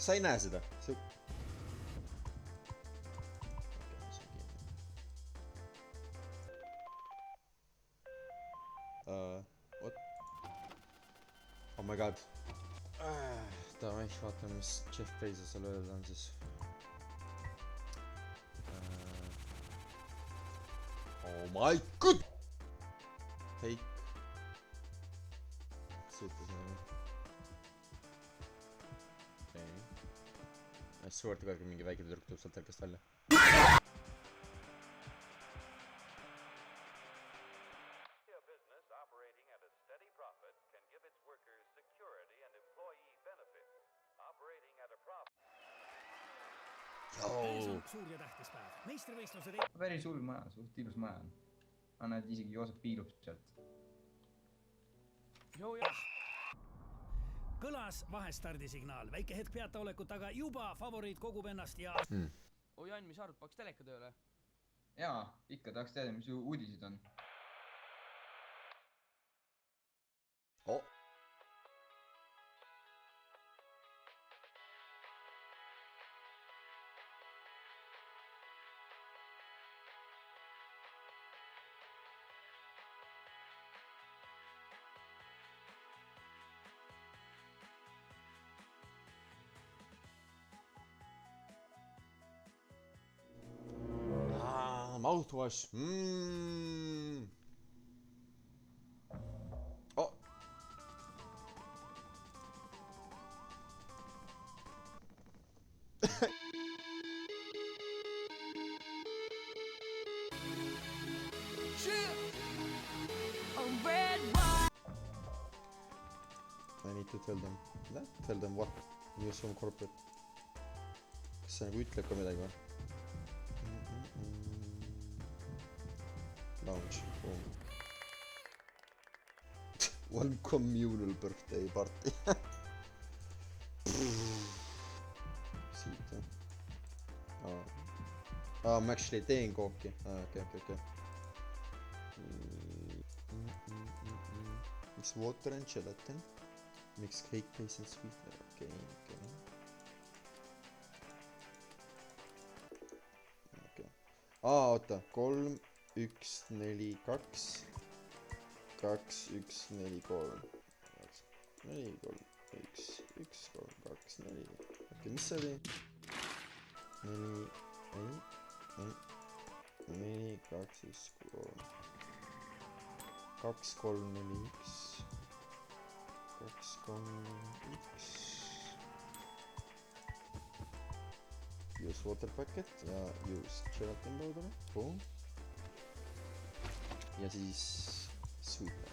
sa ei näe seda. What? Oh my god. Davai, vaatame, mis Jeff Bezosel öelda on siis. Oh my god! Fake. Sõitis nagu. Okei. I swear to god, mingi väike tüdruk tuleb sealt telkast välja. Suur ja tähtis päev. Meistrivõistlused päris hull maja, suht ilus maja on. Näed, isegi Joosep piilub sealt. Kõlas vahestardisignaal. Väike hetk peataolekut, aga juba favoriit kogub ennast ja... Oi, Jan, mis arvad, paks teleka tööle? Jaa, ikka tahaks teada, mis uudised on. Oh. Mouthwash. Oh. I need to tell them. Tell them what? News from corporate. Kas see nagu ütleb ka midagi või? Lounge. Boom. One communal birthday party. Siit jah. Ma actually teen kooki. Okay. Mix water and gelatin. Mix cake base and sweetener. Okay. Oota. 3, 1, 4, 2, 2, 1, 4, 3 4, 3, 1, 1, 3, 2, 4 okei, mis see oli? 4, 2, 1, 3 2, 3, 4, 1 2, 3, 1 Use water packet ja use gelatin powder. Boom. Ja siis sweetener.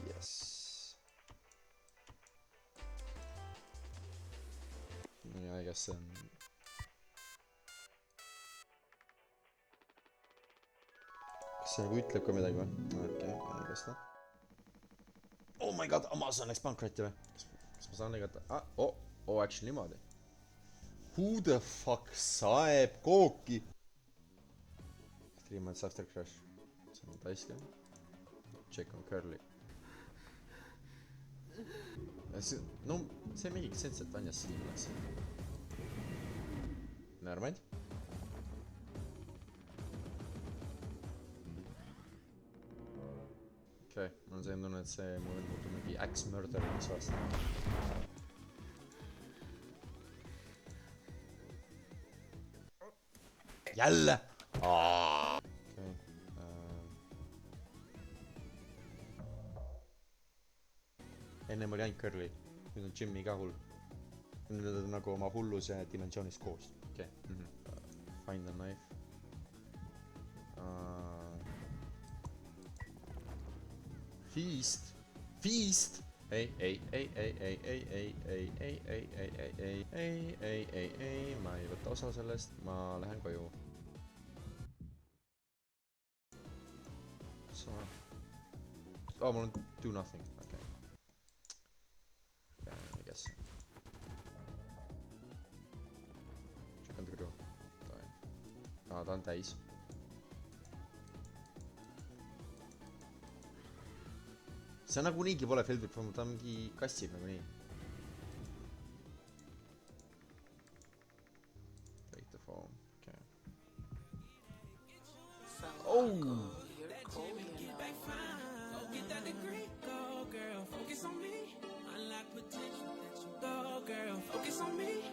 Yes. Ja I guess see on... Kas see nagu ütleb ka midagi või? Okei, I guess not. Oh my god, Amazon läks pankrotti või? Kas ma saan lõigata? Actually niimoodi. Who the fuck saeb kooki? 3 months after crash. See on taiske. Check on curly. No, see mingi sense, et Vanjas siin läks. Nevermind. Okei, ma on see tunne, et see mul on mingi X-murder mis aasta. Jälle! Okei. Ennem oli ainult Curly. Nüüd on Jimmy ka hull. Nüüd on nagu oma hulluse dimensioonis koos. Okei. Find a knife. Feast! Feast! Ei, ma ei võta osa sellest, ma lähen koju. Mul on do nothing, okei. I guess. Check on the crew. Ta on täis. See nagu niigi pole Feldwip, ta on mingi kassib nagu nii. the phone. Okay. Oh! Oh! You're cool, you know. Get that degree, go girl, focus on me. Unlock potential, go girl, focus on me.